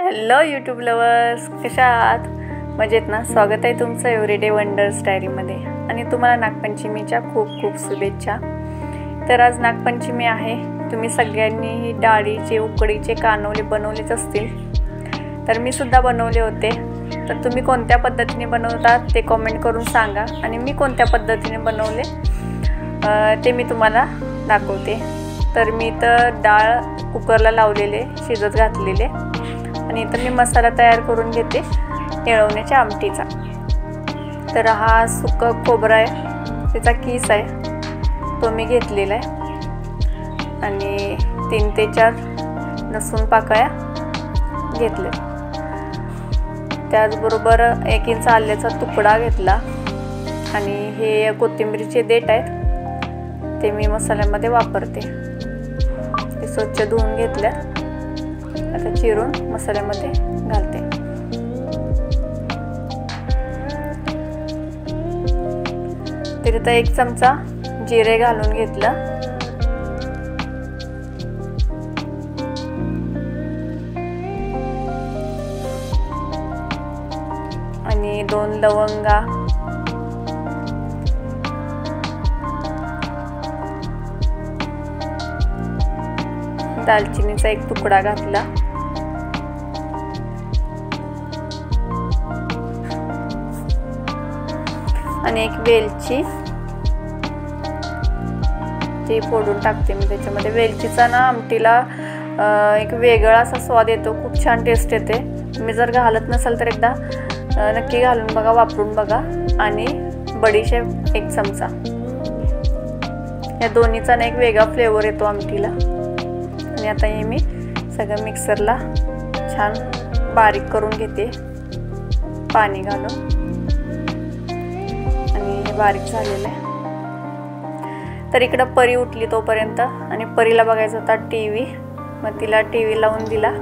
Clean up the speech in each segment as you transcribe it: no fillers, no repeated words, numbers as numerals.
Hello YouTube lovers, कशा आहात? मजेत ना? स्वागत आहे तुमचं एव्हरीडे वंडर्स डायरीमध्ये आणि तुम्हाला नागपंचमीच्या खूप खूप शुभेच्छा. तर आज नागपंचमी आहे. तुम्ही सगळ्यांनी ही डाळीचे उकडीचे कानोले बनवलेच असतील. तर मी सुद्धा बनवले होते. तर तुम्ही कोणत्या पद्धतीने बनवतात ते कमेंट करून सांगा आणि मी कोणत्या पद्धतीने बनवले ते मी तुम्हाला दाखवते. तर मी तर डाळ कुकरला लावलेले, शिजत घातलेले आणि इथं मी मसाला तयार करून घेते येळवण्याच्या आमटीचा. तर हा सुका खोबरा आहे, त्याचा किस आहे, तो मी घेतलेला आहे आणि 3 ते 4 लसूण पाकळ्या घेतले. त्याचबरोबर 1 इंच आल्याचा तुकडा घेतला आणि हे कोथिंबीरचे देठ आहेत, ते मी मसाल्यामध्ये वापरते. ते स्वच्छ धुवून घेतल्या, आता चिरून मसाल्यामध्ये घालते. तर इथं 1 चमचा जिरे घालून घेतला आणि 2 लवंगा, दालचिनीचा 1 तुकडा घातला आणि 1 वेलची ती फोडून टाकते मी त्याच्यामध्ये. वेलचीचा ना आमटीला एक वेगळा असा स्वाद येतो, खूप छान टेस्ट येते. तुम्ही जर घालत नसाल तर एकदा नक्की घालून बघा, वापरून बघा. आणि बडीशेप 1 चमचा. या दोन्हीचा ना एक वेगळा फ्लेवर येतो आमटीला. आणि आता हे मी सगळं मिक्सरला छान बारीक करून घेते पाणी घालून आणि हे बारीक झालेलं आहे. तर इकडं परी उठली तोपर्यंत, आणि परीला बघायचा होता टीव्ही, मग तिला टीव्ही लावून दिला.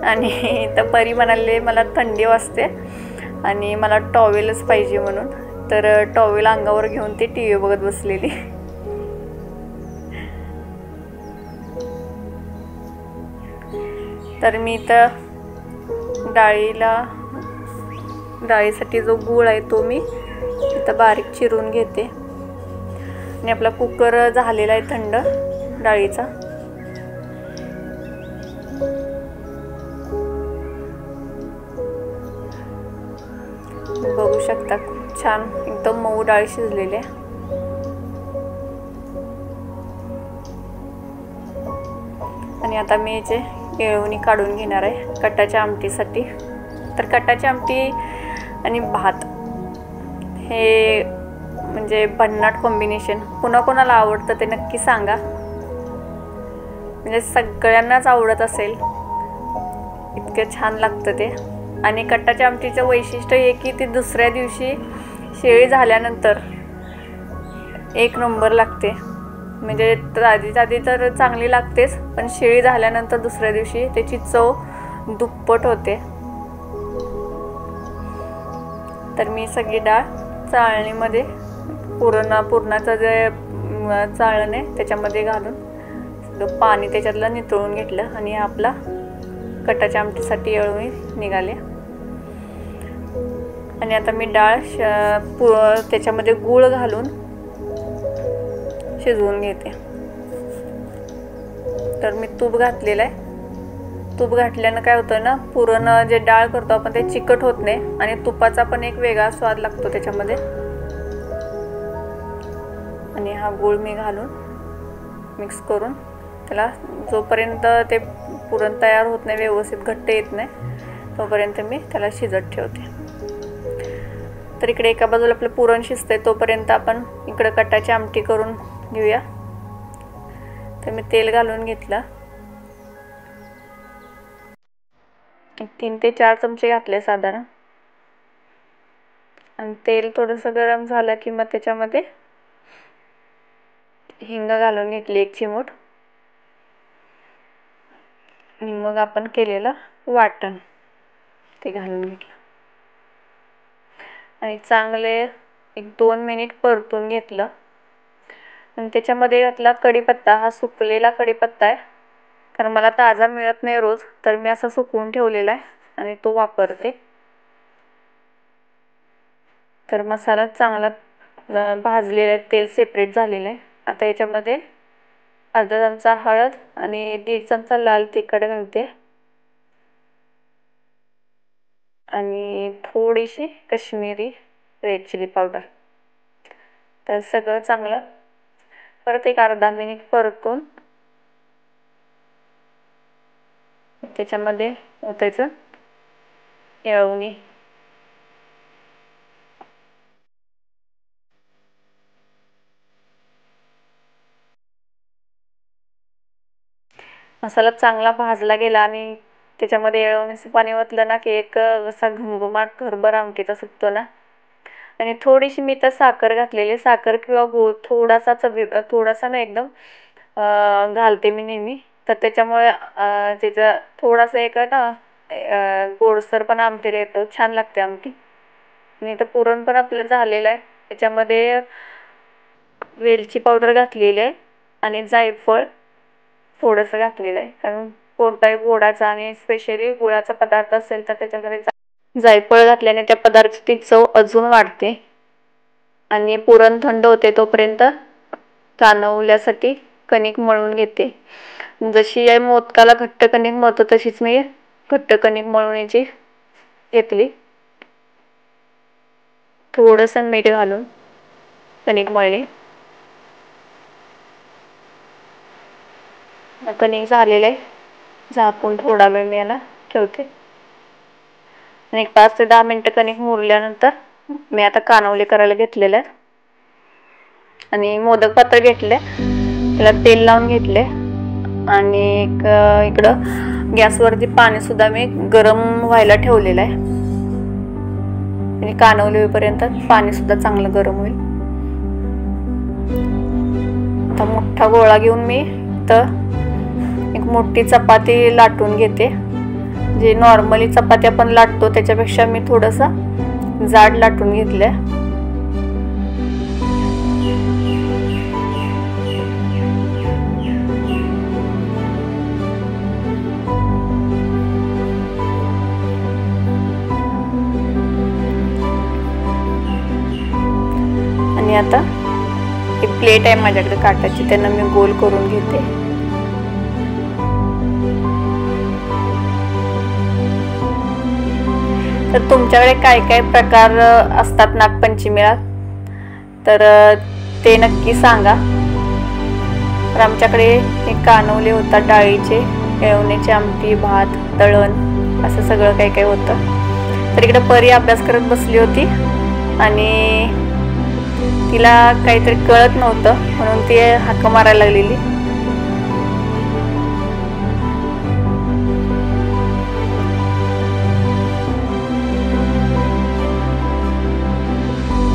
आणि तर परी म्हणाले मला थंडी वाजते आणि मला टॉवेलच पाहिजे म्हणून. तर टॉवेल अंगावर घेऊन ती टीव्ही बघत बसलेली. तर मी तर डाळीसाठी जो गूळ आहे तो मी इथं बारीक चिरून घेते. आणि आपला कुकर झालेला आहे थंड डाळीचा. बघू शकता खूप छान एकदम मऊ डाळ शिजलेली आहे. आणि आता मी याचे येळवणी काढून घेणार आहे कटाच्या आमटीसाठी. तर कटाची आमटी आणि भात हे म्हणजे भन्नाट कॉम्बिनेशन. कोणाकोणाला आवडतं ते नक्की सांगा. म्हणजे सगळ्यांनाच आवडत असेल, इतकं छान लागतं ते. आणि कटाच्या आमटीचं वैशिष्ट्य हे की ती दुसऱ्या दिवशी शेळी झाल्यानंतर 1 नंबर लागते. म्हणजे आधी तर चांगली लागतेच, पण शेळी झाल्यानंतर दुसऱ्या दिवशी त्याची चव दुप्पट होते. तर मी सगळी डाळ चाळणीमध्ये पुरणाचं जे चाळण आहे त्याच्यामध्ये घालून सगळं पाणी त्याच्यातलं नितळून घेतलं आणि आपला कटाच्या आमटीसाठी येळवणी निघाले. आणि आता मी डाळ त्याच्यामध्ये गूळ घालून शिजवून घेते. तर मी तूप घातलेलं आहे. तूप घातल्यानं काय होतं ना, पुरण जे डाळ करतो आपण ते चिकट होत नाही आणि तुपाचा पण एक वेगळा स्वाद लागतो त्याच्यामध्ये. आणि हा गूळ मी घालून मिक्स करून त्याला जोपर्यंत ते पुरण तयार होत नाही, व्यवस्थित घट्ट येत नाही, तोपर्यंत मी त्याला शिजत ठेवते. तर इकडे एका बाजूला आपलं पुरण शिजतंय, तोपर्यंत आपण इकडं कटाची आमटी करून घेऊया. तर मी तेल घालून घेतलं, 3 ते 4 चमचे घातले साधारण. आणि तेल थोडंसं गरम झालं की मग त्याच्यामध्ये हिंग घालून घेतली 1 चिमूट. आणि मग आपण केलेलं वाटण ते घालून घेतलं आणि चांगले 1-2 मिनिट परतून घेतलं आणि त्याच्यामध्ये घातला कढीपत्ता. हा सुकलेला कढीपत्ता आहे, कारण मला ताजा मिळत नाही रोज, तर मी असा सुकवून ठेवलेला आहे आणि तो वापरते. तर मसाला चांगला भाजलेला आहे, तेल सेपरेट झालेलं आहे. आता याच्यामध्ये अर्धा चमचा हळद आणि 1.5 चमचा लाल तिखट घालते आणि थोडीशी काश्मीरी रेड चिली पावडर. तर सगळं चांगलं परत एक अर्धा मिनिट परतून त्याच्यामध्ये ओतायचं येळवणी. मसाला चांगला भाजला गेला आणि त्याच्यामध्ये येळवणीचं पाणी ओतलं ना की एक असा घमघमाट घरभर आमटीचा सुटतो ना. आणि थोडीशी मी तर साखर घातलेली, साखर किंवा गूळ थोडासा थोडासा ना एकदम घालते मी नेहमी. तर त्याच्यामुळे त्याचा थोडासा एक ना गोडसर पण आमटीला येतं, छान लागते आमटी. आणि तर पुरण पण आपलं झालेलं आहे. त्याच्यामध्ये वेलची पावडर घातलेली आहे आणि जायफळ थोडंसं घातलेलं आहे, कारण कोणताही गोडाचा आणि स्पेशली गुळाचा पदार्थ असेल तर त्याच्यामध्ये जायफळ घातल्याने त्या पदार्थाची चव अजून वाढते. आणि पुरण थंड होते तोपर्यंत कानवल्यासाठी कणिक मळून घेते. जशी या मोदकाला घट्ट कणिक मळतो तशीच मी घट्ट कणिक मळून घेतली. थोडंसं मीठ घालून कणिक मळली. कणिक झालेलं आहे, झाकून थोडा वेळ मी याला ठेवते आणि 5 ते 10 मिनिटं कणिक मुरल्यानंतर मी आता कानवले करायला घेतलेलं आहे. आणि मोदक पात्र घेतले, त्याला तेल लावून घेतले आणि इकडं गॅसवरती पाणी सुद्धा मी गरम व्हायला ठेवलेलं आहे आणि कानवले होईपर्यंत पाणी सुद्धा चांगलं गरम होईल. आता मोठा गोळा घेऊन मी तर एक मोठी चपाती लाटून घेते. जे नॉर्मली चपाती आपण लाटतो त्याच्यापेक्षा मी थोडंसं जाड लाटून घेतलंय. आणि आता एक प्लेट आहे माझ्याकडे काटाची, त्यांना मी गोल करून घेते. तर तुमच्याकडे काय काय प्रकार असतात नागपंचमीला तर ते नक्की सांगा. तर आमच्याकडे हे कानवले होतात डाळीचे, येळवण्याची आमटी, भात, तळण असं सगळं काही काही होतं. तर इकडे परी अभ्यास करत बसली होती आणि तिला काहीतरी कळत नव्हतं म्हणून ती हाक मारायला लागलेली.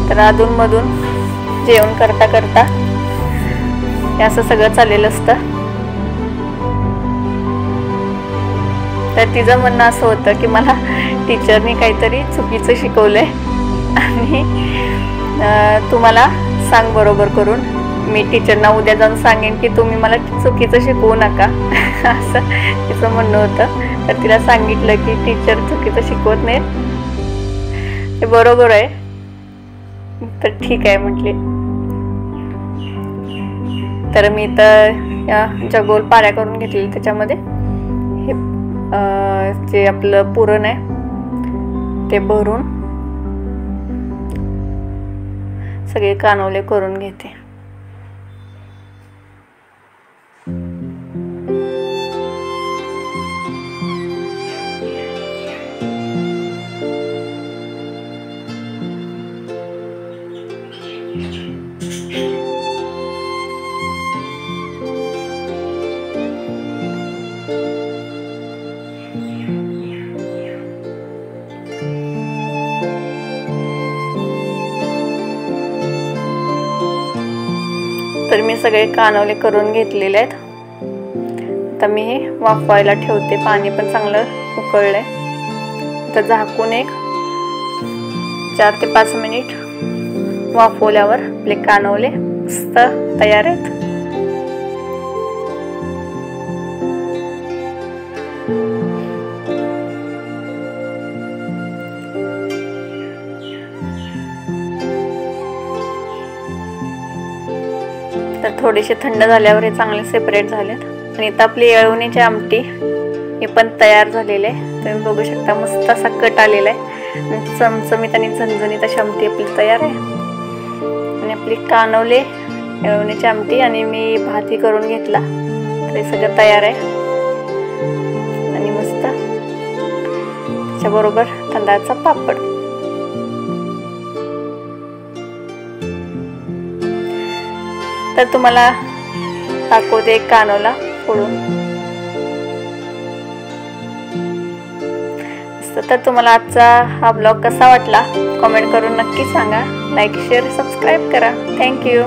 तर अधूनमधून जेवण करता करता हे असं सगळं चाललेलं असतं. तर तिचं म्हणणं असं होतं की मला टीचरनी काहीतरी चुकीचं शिकवलंय आणि तुम्हाला सांग बरोबर करून. मी टीचरना उद्या जाऊन सांगेन की तुम्ही मला चुकीचं शिकवू नका असं तिचं म्हणणं होतं. तर तिला सांगितलं की टीचर चुकीचं शिकवत नाहीत, ते बरोबर आहे. तर ठीक आहे म्हटले. तर मी तर या ज्या गोल पाऱ्या करून घेतलेल्या त्याच्यामध्ये हे जे आपलं पुरण आहे ते भरून सगळे कानवले करून घेते. तर मी सगळे कानवले करून घेतलेले आहेत. आता मी हे वाफवायला ठेवते. पाणी पण चांगलं उकळलंय. आता झाकून एक 4 ते 5 मिनिट वाफवल्यावर आपले कानवले मस्त तयार आहेत. तर थोडेसे थंड झाल्यावर हे चांगले सेपरेट झालेत. आणि आता आपली येळवणीची आमटी हे पण तयार झालेले आहे. तुम्ही बघू शकता मस्त असा कट आलेला आहे. चमचमीत आणि झणझणीत अशी आमटी आपली तयार आहे. आणि आपली कानवले येळवणीची आमटी आणि मी भातही करून घेतला. तर हे सगळं तयार आहे. आणि मस्त त्याच्याबरोबर तांदळाचा पापड. तर तुम्हाला दाखवते कानवला फोडून. तर तुम्हाला आजचा हा ब्लॉग कसा वाटला कमेंट करून नक्की सांगा. लाईक शेअर सबस्क्राईब करा. थँक्यू.